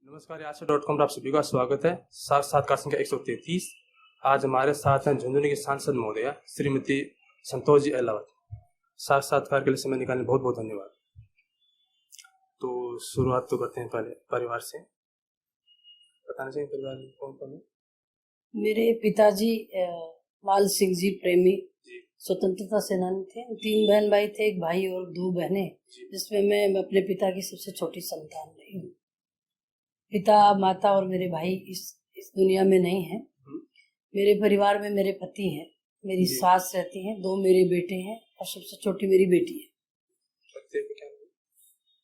नमस्कार, याचा.com पर आप सभी का स्वागत है। साक्षात्कार संख्या 133। आज हमारे साथ हैं झुंझुनू की सांसद महोदया श्रीमती संतोष जी अहलावत। साक्षात्कार के लिए समय निकालने बहुत बहुत धन्यवाद। तो शुरुआत तो करते हैं पहले परिवार से। बताना चाहिए परिवार में कौन कौन है? मेरे पिताजी माल सिंह जी प्रेमी जी स्वतंत्रता सेनानी थे। 3 बहन भाई थे, एक भाई और 2 बहनें, जी जिसमें मैं अपने पिता की सबसे छोटी संतान रही हूँ। पिता माता और मेरे भाई इस दुनिया में नहीं हैं। मेरे परिवार में मेरे पति हैं, मेरी जी। सास रहती हैं, 2 मेरे बेटे हैं और सबसे छोटी मेरी बेटी है। पत्ते पे क्या है?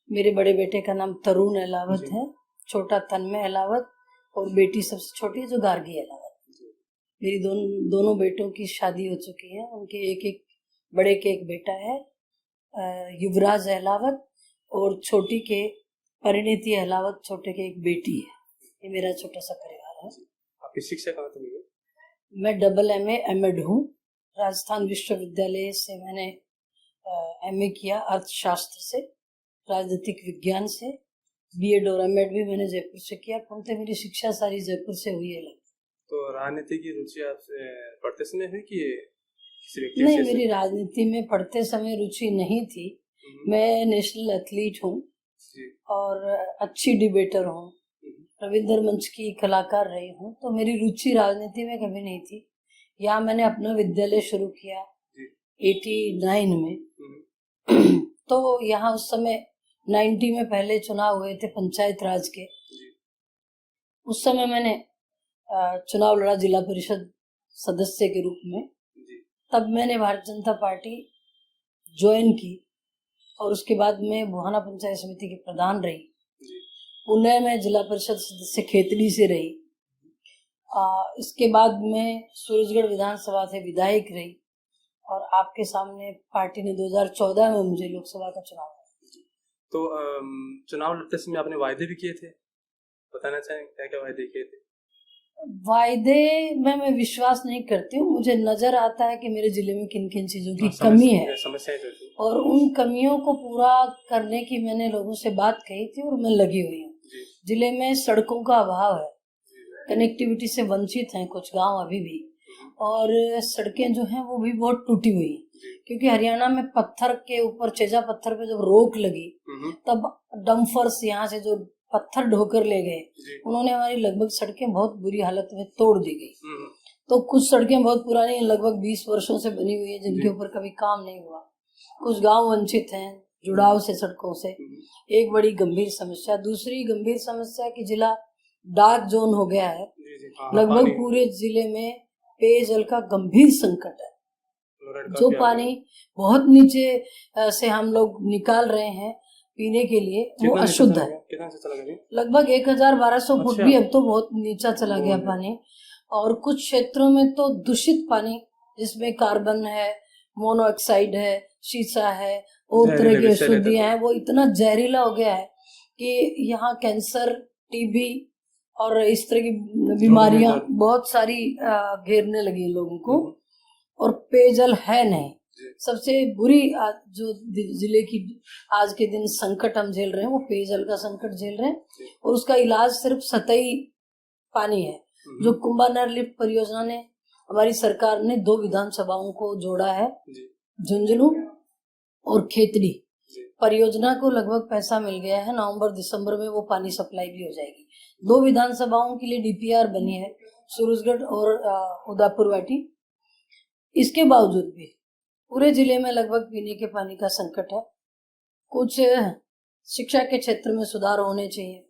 मेरे बड़े बेटे का नाम तरुण अहलावत जी है, छोटा तन्मय अहलावत और बेटी सबसे छोटी है जो गार्गी अहलावत। मेरी दोनों बेटों की शादी हो चुकी है। उनके एक बड़े के एक बेटा है युवराज अहलावत और छोटी के परिणीति अहलावत, छोटे के एक बेटी है। ये मेरा छोटा सा परिवार है। आपकी शिक्षा कहाँ तक हुई है? मैं AA एमएड हूँ। राजस्थान विश्वविद्यालय से मैंने MA किया अर्थशास्त्र से, राजनीतिक विज्ञान से। BEd और MAd भी मैंने जयपुर से किया। पूर्णतः मेरी शिक्षा सारी जयपुर से हुई है। तो राजनीति की रुचि आपसे पढ़ते समय हुई कि किसी व्यक्ति नहीं, विशेष मेरी से? राजनीति में पढ़ते समय रुचि नहीं थी। मैं नेशनल एथलीट हूँ जी और अच्छी डिबेटर हूँ, रविंद्र मंच की कलाकार रही हूँ। तो मेरी रुचि राजनीति में कभी नहीं थी। यहाँ मैंने अपना विद्यालय शुरू किया 89 में। तो यहाँ उस समय 90 में पहले चुनाव हुए थे पंचायत राज के। उस समय मैंने चुनाव लड़ा जिला परिषद सदस्य के रूप में। तब मैंने भारतीय जनता पार्टी ज्वाइन की और उसके बाद मैं बुहाना पंचायत समिति की प्रधान रही। पुणे में जिला परिषद सदस्य खेतड़ी से रही। इसके बाद मैं सूरजगढ़ विधानसभा से विधायक रही और आपके सामने पार्टी ने 2014 में मुझे लोकसभा का चुनाव दिया। तो चुनाव लड़ते समय आपने वायदे भी किए थे, बताना चाहें क्या क्या वायदे किए थे? वायदे में मैं विश्वास नहीं करती हूँ। मुझे नजर आता है कि मेरे जिले में किन किन चीजों की कमी है समस्याएं जो थी और उन कमियों को पूरा करने की मैंने लोगों से बात कही थी और मैं लगी हुई हूँ। जिले में सड़कों का अभाव है, कनेक्टिविटी से वंचित हैं कुछ गांव अभी भी, और सड़कें जो हैं वो भी बहुत टूटी हुई हैं। क्योंकि हरियाणा में पत्थर के ऊपर, चेजा पत्थर पे जब रोक लगी तब डंफर्स यहाँ से जो पत्थर ढोकर ले गए, उन्होंने हमारी लगभग सड़कें बहुत बुरी हालत में तोड़ दी गई। तो कुछ सड़कें बहुत पुरानी, लगभग 20 वर्षों से बनी हुई है, जिनके ऊपर कभी काम नहीं हुआ। कुछ गांव वंचित हैं जुड़ाव से, सड़कों से। एक बड़ी गंभीर समस्या। दूसरी गंभीर समस्या कि जिला डार्क जोन हो गया है। लगभग पूरे जिले में पेयजल का गंभीर संकट है। जो पानी बहुत नीचे से हम लोग निकाल रहे हैं पीने के लिए, वो अशुद्ध है। लगभग 1000-1200 फुट भी अब तो बहुत नीचा चला गया पानी। और कुछ क्षेत्रों में तो दूषित पानी, जिसमें कार्बन है, मोनोऑक्साइड है, शीशा है और तरह की अशुद्धियां हैं, वो इतना जहरीला हो गया है कि यहाँ कैंसर, टीबी और इस तरह की बीमारियां बहुत सारी घेरने लगी लोगों को। और पेयजल है नहीं। सबसे बुरी जो जिले की आज के दिन संकट हम झेल रहे हैं, वो पेयजल का संकट झेल रहे हैं। और उसका इलाज सिर्फ सतही पानी है। जो कुंभा नहर लिफ्ट परियोजना ने, हमारी सरकार ने 2 विधानसभाओं को जोड़ा है, झुंझुनू और खेतड़ी। परियोजना को लगभग पैसा मिल गया है। नवंबर-दिसंबर में वो पानी सप्लाई भी हो जाएगी। 2 विधानसभाओं के लिए DPR बनी है, सूरजगढ़ और उदयपुर वाटी। इसके बावजूद भी पूरे जिले में लगभग पीने के पानी का संकट है। कुछ शिक्षा के क्षेत्र में सुधार होने चाहिए।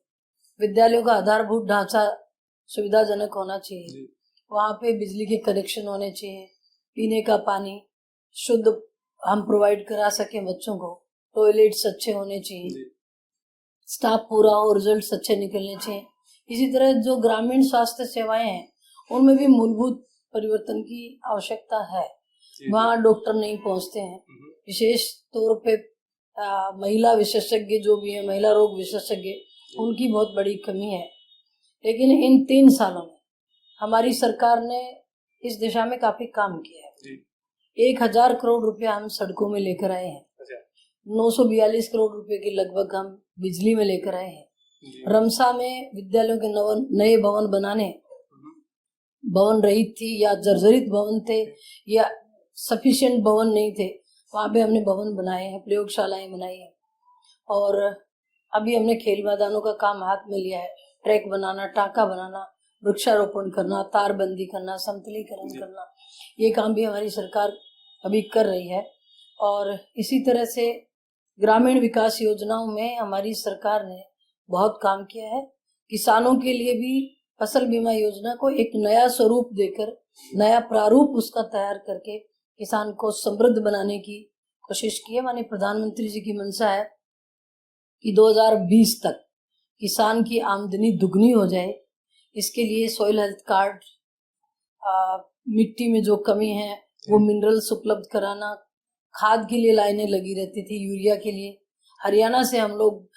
विद्यालयों का आधारभूत ढांचा सुविधाजनक होना चाहिए। वहां पे बिजली के कनेक्शन होने चाहिए। पीने का पानी शुद्ध हम प्रोवाइड करा सके बच्चों को। टॉयलेट्स अच्छे होने चाहिए। स्टाफ पूरा हो, रिजल्ट अच्छे निकलने चाहिए। इसी तरह जो ग्रामीण स्वास्थ्य सेवाएं हैं, उनमें भी मूलभूत परिवर्तन की आवश्यकता है। वहाँ डॉक्टर नहीं पहुंचते हैं। विशेष तौर पे महिला विशेषज्ञ जो भी है, महिला रोग विशेषज्ञ, उनकी बहुत बड़ी कमी है। लेकिन इन 3 सालों में हमारी सरकार ने इस दिशा में काफी काम किया है। 1000 करोड़ रुपया हम सड़कों में लेकर आए हैं। 942 करोड़ रुपए के लगभग हम बिजली में लेकर आए हैं। रमसा में विद्यालयों के नए भवन बनाने, भवन रहित थी या जर्जरित भवन थे या सफिशिएंट भवन नहीं थे, वहाँ पे हमने भवन बनाए हैं, प्रयोगशालाएं बनाई हैं। और अभी हमने खेल मैदानों का काम हाथ में लिया है, ट्रैक बनाना, टाँका बनाना, वृक्षारोपण करना, तारबंदी करना, समतलीकरण करना, ये काम भी हमारी सरकार अभी कर रही है। और इसी तरह से ग्रामीण विकास योजनाओं में हमारी सरकार ने बहुत काम किया है। किसानों के लिए भी फसल बीमा योजना को एक नया स्वरूप देकर, नया प्रारूप उसका तैयार करके किसान को समृद्ध बनाने की कोशिश की है। माननीय प्रधानमंत्री जी की मंशा है कि 2020 तक किसान की आमदनी दुगनी हो जाए। इसके लिए सॉइल हेल्थ कार्ड, मिट्टी में जो कमी है वो मिनरल्स उपलब्ध कराना, खाद के लिए लाइनें लगी रहती थी, यूरिया के लिए हरियाणा से हम लोग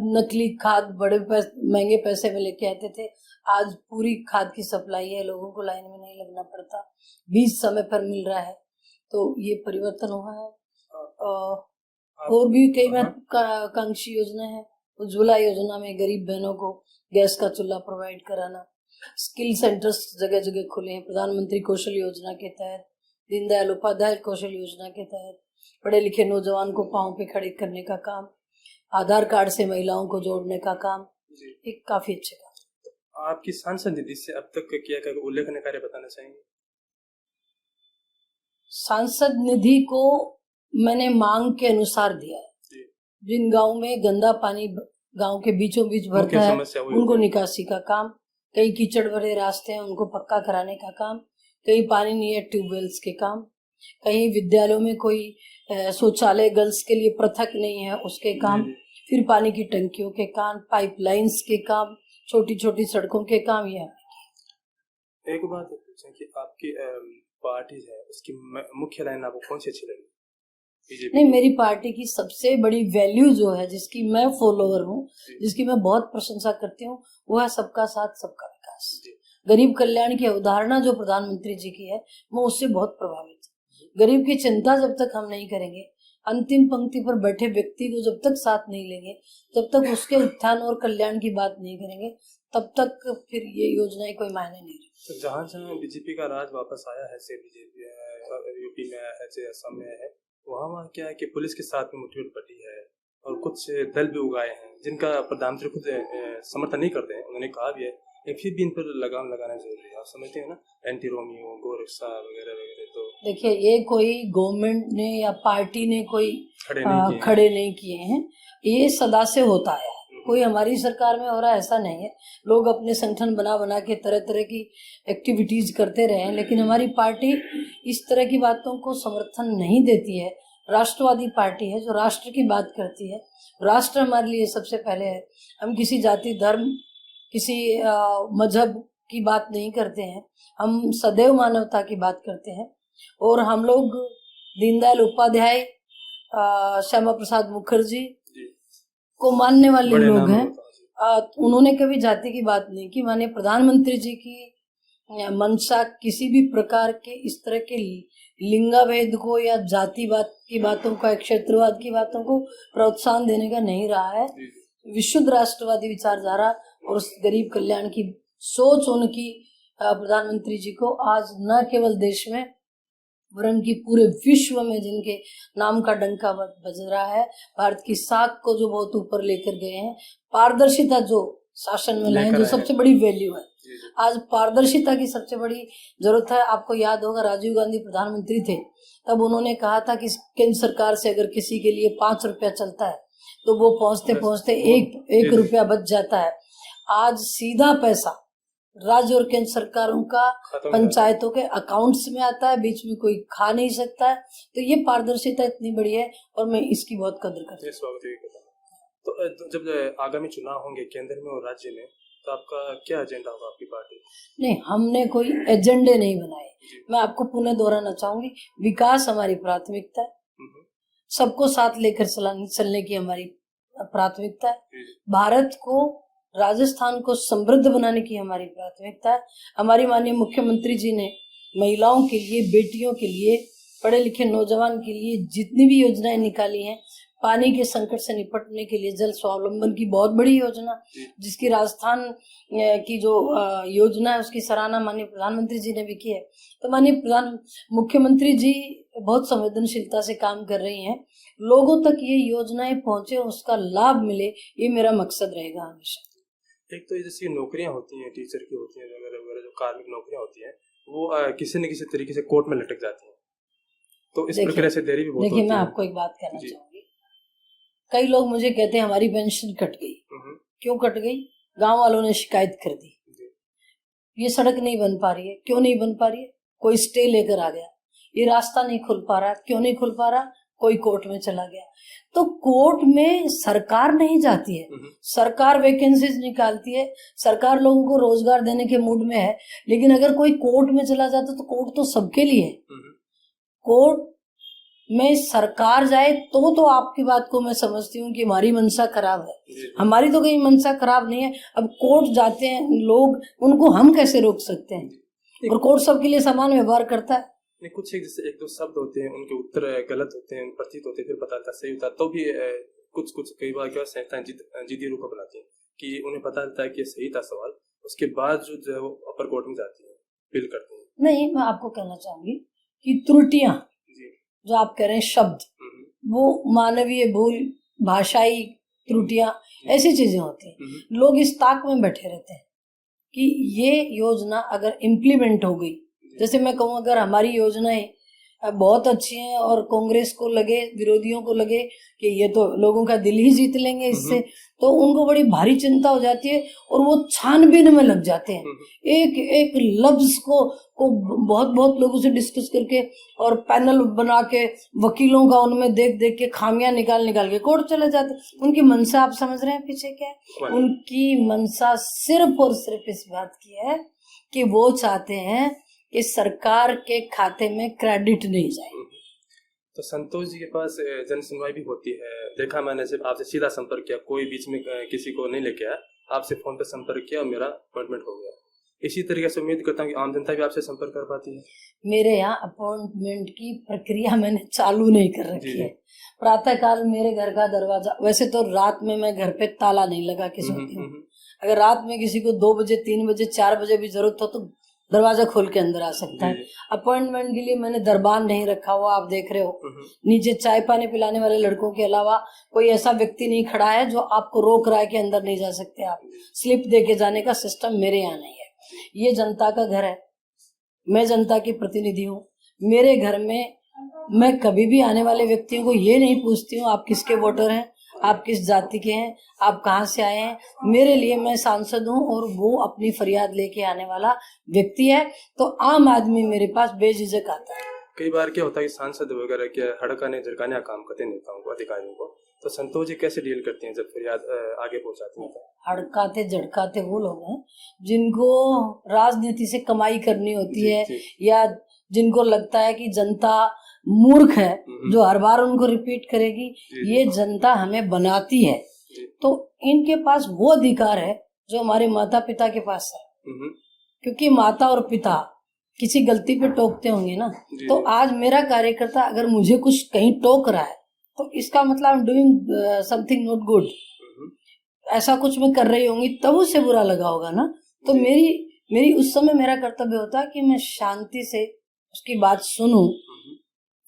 नकली खाद बड़े महंगे पैसे में लेके आते थे। आज पूरी खाद की सप्लाई है, लोगों को लाइन में नहीं लगना पड़ता, बीज समय पर मिल रहा है, तो ये परिवर्तन हुआ है। और भी कई महत्वाकांक्षी योजना है। उज्ज्वला योजना में गरीब बहनों को गैस का चूल्हा प्रोवाइड कराना, स्किल सेंटर्स जगह जगह खुले हैं। प्रधानमंत्री कौशल योजना के तहत, दीनदयाल उपाध्याय कौशल योजना के तहत पढ़े लिखे नौजवान को पांव पे खड़े करने का काम, आधार कार्ड से महिलाओं को जोड़ने का काम, एक काफी अच्छे काम। आपकी सांसद निधि से अब तक किया गया उल्लेखनीय कार्य बताना चाहेंगे? सांसद निधि को मैंने मांग के अनुसार दिया है। जिन गांव में गंदा पानी गांव के बीचों बीच भरता है, उनको निकासी का काम, कई कीचड़ भरे रास्ते हैं उनको पक्का कराने का काम, कहीं पानी नहीं है ट्यूबवेल्स के काम, कहीं विद्यालयों में कोई शौचालय गर्ल्स के लिए पृथक नहीं है उसके काम, फिर पानी की टंकियों के काम, पाइपलाइंस के काम, छोटी छोटी सड़कों के काम। यह एक बात पूछें कि आपकी पार्टी है उसकी मुख्य लाइन आपको कौन सी अच्छी लगी? नहीं, मेरी पार्टी की सबसे बड़ी वैल्यू जो है, जिसकी मैं फॉलोअर हूँ, जिसकी मैं बहुत प्रशंसा करती हूँ, वो है सबका साथ सबका विकास। गरीब कल्याण की अवधारणा जो प्रधानमंत्री जी की है, मैं उससे बहुत प्रभावित हूँ। गरीब की चिंता जब तक हम नहीं करेंगे, अंतिम पंक्ति पर बैठे व्यक्ति को जब तक साथ नहीं लेंगे, जब तक उसके उत्थान और कल्याण की बात नहीं करेंगे, तब तक फिर ये योजनाएं कोई मायने नहीं रखती। तो जहाँ जहाँ बीजेपी का राज वापस आया है, से बीजेपी यूपी में है, से असम में है, वहाँ क्या है कि पुलिस के साथ में मुठभेड़ पड़ी है और कुछ दल भी उगाए हैं जिनका प्रधानमंत्री खुद समर्थन नहीं करते हैं। उन्होंने कहा भी है फिर भी इन पर लगाम लगाना जरूरी है। आप समझते हैं ना, एंटी रोमियो, गोरक्षा वगैरह वगैरह। तो देखिए, ये कोई गवर्नमेंट ने या पार्टी ने कोई खड़े नहीं किए हैं, ये सदा से होता है। कोई हमारी सरकार में हो रहा है ऐसा नहीं है। लोग अपने संगठन बना बना के तरह तरह की एक्टिविटीज करते रहे हैं, लेकिन हमारी पार्टी इस तरह की बातों को समर्थन नहीं देती है। राष्ट्रवादी पार्टी है जो राष्ट्र की बात करती है। राष्ट्र हमारे लिए सबसे पहले है। हम किसी जाति, धर्म, किसी मजहब की बात नहीं करते हैं, हम सदैव मानवता की बात करते हैं। और हम लोग दीनदयाल उपाध्याय, श्यामा प्रसाद मुखर्जी को मानने वाले लोग हैं। उन्होंने कभी जाति की बात नहीं की। माननीय प्रधानमंत्री जी की मंशा किसी भी प्रकार के इस तरह के लिंगाभेद को या जातिवाद की बातों का, क्षेत्रवाद की बातों को प्रोत्साहन देने का नहीं रहा है। विशुद्ध राष्ट्रवादी विचारधारा और उस गरीब कल्याण की सोच उनकी प्रधानमंत्री जी को आज न केवल देश में वरन की पूरे विश्व में जिनके नाम का डंका बज रहा है, भारत की साख को जो बहुत ऊपर लेकर गए हैं, पारदर्शिता जो शासन में लाए, जो सबसे बड़ी वैल्यू है। आज पारदर्शिता की सबसे बड़ी जरूरत है। आपको याद होगा, राजीव गांधी प्रधानमंत्री थे, तब उन्होंने कहा था कि केंद्र सरकार से अगर किसी के लिए 5 रुपया चलता है तो वो पहुंचते पहुंचते एक रुपया बच जाता है। आज सीधा पैसा राज्य और केंद्र सरकारों का पंचायतों के अकाउंट्स में आता है, बीच में कोई खा नहीं सकता है। तो ये पारदर्शिता इतनी बड़ी है और मैं इसकी बहुत कदर करती हूँ। तो जब आगामी चुनाव होंगे केंद्र में और राज्य में, तो आपका क्या एजेंडा होगा आपकी पार्टी? नहीं, हमने कोई एजेंडे नहीं बनाए। मैं आपको पुनः दोहराना चाहूंगी, विकास हमारी प्राथमिकता है, सबको साथ लेकर चलने की हमारी प्राथमिकता है, भारत को, राजस्थान को समृद्ध बनाने की हमारी प्राथमिकता है। हमारी माननीय मुख्यमंत्री जी ने महिलाओं के लिए, बेटियों के लिए, पढ़े लिखे नौजवान के लिए जितनी भी योजनाएं निकाली हैं, पानी के संकट से निपटने के लिए जल स्वावलंबन की बहुत बड़ी योजना, जिसकी राजस्थान की जो योजना है उसकी सराहना माननीय प्रधानमंत्री जी ने भी की है। तो माननीय मुख्यमंत्री जी बहुत संवेदनशीलता से काम कर रही हैं, लोगों तक ये योजनाएं पहुंचे, उसका लाभ मिले, ये मेरा मकसद रहेगा हमेशा। एक तो जैसी नौकरियां होती हैं, टीचर की होती हैं वगैरह, जो कार्मिक नौकरियां होती हैं, वो किसी न किसी तरीके से कोर्ट में लटक जाती हैं, तो इस प्रक्रिया से देरी भी बहुत होती है। देखिए, मैं आपको एक बात कहना चाहूंगी, कई लोग मुझे कहते हैं हमारी पेंशन कट गई। क्यों कट गई? गांव वालों ने शिकायत कर दी, ये सड़क नहीं बन पा रही है। क्यों नहीं बन पा रही है? कोई स्टे लेकर आ गया। ये रास्ता नहीं खुल पा रहा। क्यों नहीं खुल पा रहा? कोई कोर्ट में चला गया। तो कोर्ट में सरकार नहीं जाती है, सरकार वैकेंसीज निकालती है, सरकार लोगों को रोजगार देने के मूड में है, लेकिन अगर कोई कोर्ट में चला जाता तो कोर्ट तो सबके लिए है। कोर्ट में सरकार जाए तो आपकी बात को मैं समझती हूँ कि हमारी मंशा खराब है। हमारी तो कहीं मंशा खराब नहीं है। अब कोर्ट जाते हैं लोग, उनको हम कैसे रोक सकते हैं? और कोर्ट सबके लिए समान व्यवहार करता है। कुछ एक दो शब्द होते हैं, उनके उत्तर गलत होते हैं, प्रतीत होते हैं, फिर पता चलता सही होता है, तो भी कुछ कई बार क्या संस्थाएं जिद्दी रूप बनाती हैं कि उन्हें पता चलता है कि सही था सवाल, उसके बाद जो है वो अपर कोर्ट में जाती है, अपील करती है। नहीं, मैं आपको कहना चाहूंगी कि त्रुटियां जो आप कह रहे हैं, शब्द, वो मानवीय भूल, भाषाई त्रुटियां, ऐसी चीजें होती हैं। लोग इस ताक में बैठे रहते हैं कि ये योजना अगर इम्प्लीमेंट हो गई, जैसे मैं कहूँ अगर हमारी योजनाएं बहुत अच्छी हैं और कांग्रेस को लगे, विरोधियों को लगे कि ये तो लोगों का दिल ही जीत लेंगे इससे, तो उनको बड़ी भारी चिंता हो जाती है और वो छानबीन में लग जाते हैं। एक एक लफ्ज को बहुत लोगों से डिस्कस करके और पैनल बना के वकीलों का उनमें देख के खामियां निकाल के कोर्ट चले जाते। उनकी मंशा आप समझ रहे हैं पीछे क्या है? उनकी मंशा सिर्फ और सिर्फ इस बात की है कि वो चाहते हैं कि सरकार के खाते में क्रेडिट नहीं जाए। तो संतोष जी के पास जन सुनवाई भी होती है, देखा मैंने, सिर्फ आपसे सीधा संपर्क किया, कोई बीच में किसी को नहीं लेके आया, आपसे फोन पर संपर्क किया और मेरा अपॉइंटमेंट हो गया। इसी तरीके से उम्मीद करता हूँ कि आम जनता भी आपसे संपर्क कर पाती है। मेरे यहाँ अपॉइंटमेंट की प्रक्रिया मैंने चालू नहीं कर रखी है। प्रातः काल मेरे घर का दरवाजा, वैसे तो रात में मैं घर पे ताला नहीं लगा के सोती हूँ। अगर रात में किसी को 2 बजे 3 बजे 4 बजे भी जरूरत हो तो दरवाजा खोल के अंदर आ सकता है। अपॉइंटमेंट के लिए मैंने दरबान नहीं रखा हुआ, आप देख रहे हो। नीचे चाय पानी पिलाने वाले लड़कों के अलावा कोई ऐसा व्यक्ति नहीं खड़ा है जो आपको रोक रहा है कि अंदर नहीं जा सकते आप। स्लिप दे के जाने का सिस्टम मेरे यहाँ नहीं है। ये जनता का घर है, मैं जनता की प्रतिनिधि हूँ। मेरे घर में मैं कभी भी आने वाले व्यक्तियों को ये नहीं पूछती हूँ आप किसके वोटर हैं, आप किस जाति के हैं, आप कहाँ से आए हैं। मेरे लिए मैं सांसद हूँ और वो अपनी फरियाद लेके आने वाला व्यक्ति है, तो आम आदमी मेरे पास बेझिझक आता है। कई बार क्या होता है कि सांसद वगैरह क्या हड़काने झड़काने का काम करते हैं नेताओं को, अधिकारियों को, तो संतोष जी कैसे डील करते हैं जब फरियाद आगे पहुंचाते हैं? हड़काते झड़काते वो लोग हैं जिनको राजनीति से कमाई करनी होती है, या जिनको लगता है कि जनता मूर्ख है जो हर बार उनको रिपीट करेगी। ये जनता हमें बनाती है, तो इनके पास वो अधिकार है जो हमारे माता पिता के पास है। क्योंकि माता और पिता किसी गलती पे टोकते होंगे ना, तो आज मेरा कार्यकर्ता अगर मुझे कुछ कहीं टोक रहा है तो इसका मतलब I am doing something not good, ऐसा कुछ मैं कर रही होंगी तब उसे बुरा लगा होगा ना। तो मेरी उस समय मेरा कर्तव्य होता है कि मैं शांति से उसकी बात सुनूं,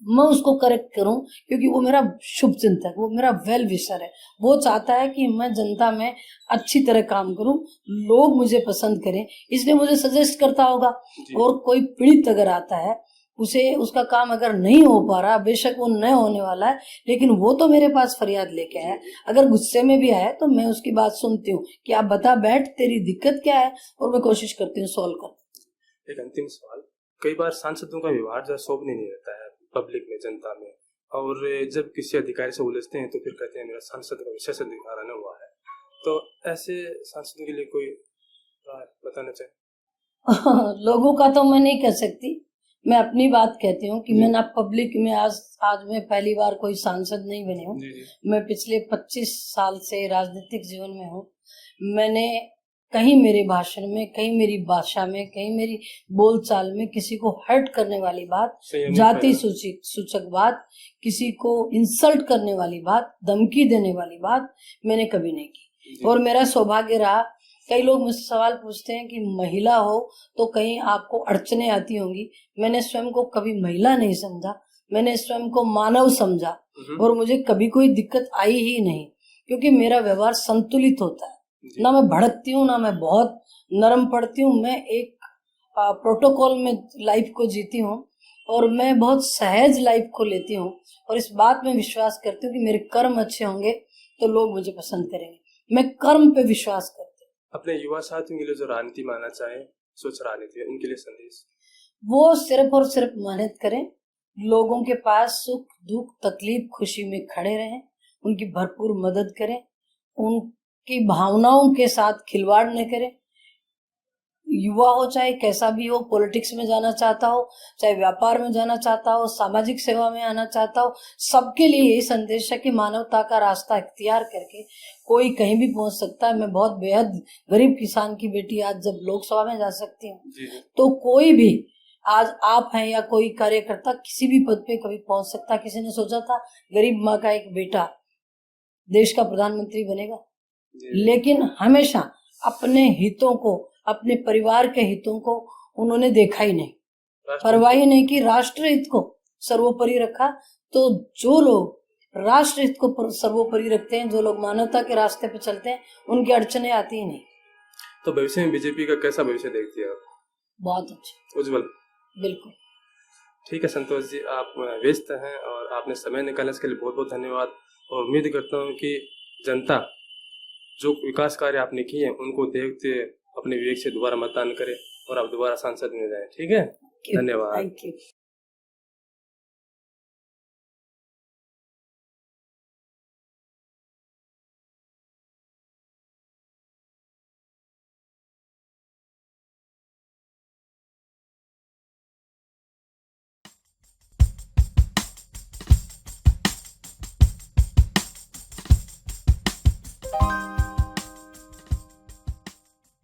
मैं उसको करेक्ट करूं, क्योंकि वो मेरा शुभ चिंतक, वो मेरा वेल विशर है। वो चाहता है कि मैं जनता में अच्छी तरह काम करूं, लोग मुझे पसंद करें, इसलिए मुझे सजेस्ट करता होगा। और कोई पीड़ित अगर आता है, उसे उसका काम अगर नहीं हो पा रहा, बेशक वो न होने वाला है, लेकिन वो तो मेरे पास फरियाद लेके आया। अगर गुस्से में भी आया तो मैं उसकी बात सुनती हूँ कि आप बता बैठ, तेरी दिक्कत क्या है, और मैं कोशिश करती हूँ सॉल्व कर। एक अंतिम सवाल, कई बार सांसदों का व्यवहार जो शोभनीय नहीं रहता है पब्लिक में, जनता में, और जब किसी अधिकारी से उलझते हैं तो फिर कहते हैं मेरा सांसद का विशेष अधिकार आना हुआ है, तो ऐसे सांसदों के लिए कोई बताना चाहे? लोगों का तो मैं नहीं कह सकती, मैं अपनी बात कहती हूँ कि मैं ना पब्लिक में आज मैं पहली बार कोई सांसद नहीं बनी हूँ। मैं पिछले 25 साल से राजनीतिक जीवन में हूँ। मैंने कहीं मेरे भाषण में, कहीं मेरी भाषा में, कहीं मेरी बोलचाल में किसी को हर्ट करने वाली बात, जाति सूचक बात, किसी को इंसल्ट करने वाली बात, धमकी देने वाली बात मैंने कभी नहीं की। और मेरा सौभाग्य रहा, कई लोग मुझसे सवाल पूछते हैं कि महिला हो तो कहीं आपको अड़चने आती होंगी। मैंने स्वयं को कभी महिला नहीं समझा, मैंने स्वयं को मानव समझा और मुझे कभी कोई दिक्कत आई ही नहीं, क्योंकि मेरा व्यवहार संतुलित होता है। ना मैं भड़कती हूँ, ना मैं बहुत नरम पड़ती हूँ। मैं एक प्रोटोकॉल में लाइफ को जीती हूँ और मैं बहुत सहज लाइफ को लेती हूँ और इस बात में विश्वास करती हूँ कि मेरे कर्म अच्छे होंगे तो लोग मुझे पसंद करेंगे। मैं कर्म पे विश्वास करती हूँ। अपने युवा साथियों के लिए जो राजनीति मानना चाहे, स्वच्छ राजनीति, उनके लिए संदेश? वो सिर्फ और सिर्फ मेहनत करें, लोगों के पास सुख दुख तकलीफ खुशी में खड़े रहें, उनकी भरपूर मदद करें, उनकी भावनाओं के साथ खिलवाड़ न करें। युवा हो चाहे कैसा भी हो, पॉलिटिक्स में जाना चाहता हो, चाहे व्यापार में जाना चाहता हो, सामाजिक सेवा में आना चाहता हो, सबके लिए यही संदेश है कि मानवता का रास्ता इख्तियार करके कोई कहीं भी पहुंच सकता है। मैं बहुत बेहद गरीब किसान की बेटी आज जब लोकसभा में जा सकती हूँ, तो कोई भी, आज आप हैं या कोई कार्यकर्ता किसी भी पद पे कभी पहुंच सकता। किसी ने सोचा था गरीब माँ का एक बेटा देश का प्रधानमंत्री बनेगा? लेकिन हमेशा अपने हितों को, अपने परिवार के हितों को उन्होंने देखा ही नहीं, परवाह ही नहीं की, राष्ट्र हित को सर्वोपरि रखा। तो जो लोग राष्ट्र हित को सर्वोपरि रखते हैं, जो लोग मानवता के रास्ते पे चलते हैं, उनकी अड़चने आती ही नहीं। तो भविष्य में बीजेपी का कैसा भविष्य देखती है आप? बहुत अच्छा, उज्जवल। बिल्कुल। ठीक है संतोष जी, आप व्यस्त हैं और आपने समय निकाला, इसके लिए बहुत बहुत धन्यवाद। और उम्मीद करता हूँ कि जनता जो विकास कार्य आपने किए हैं उनको देखते अपने विवेक से दोबारा मतदान करें और आप दोबारा सांसद में जाएं। ठीक है, धन्यवाद। Thank you.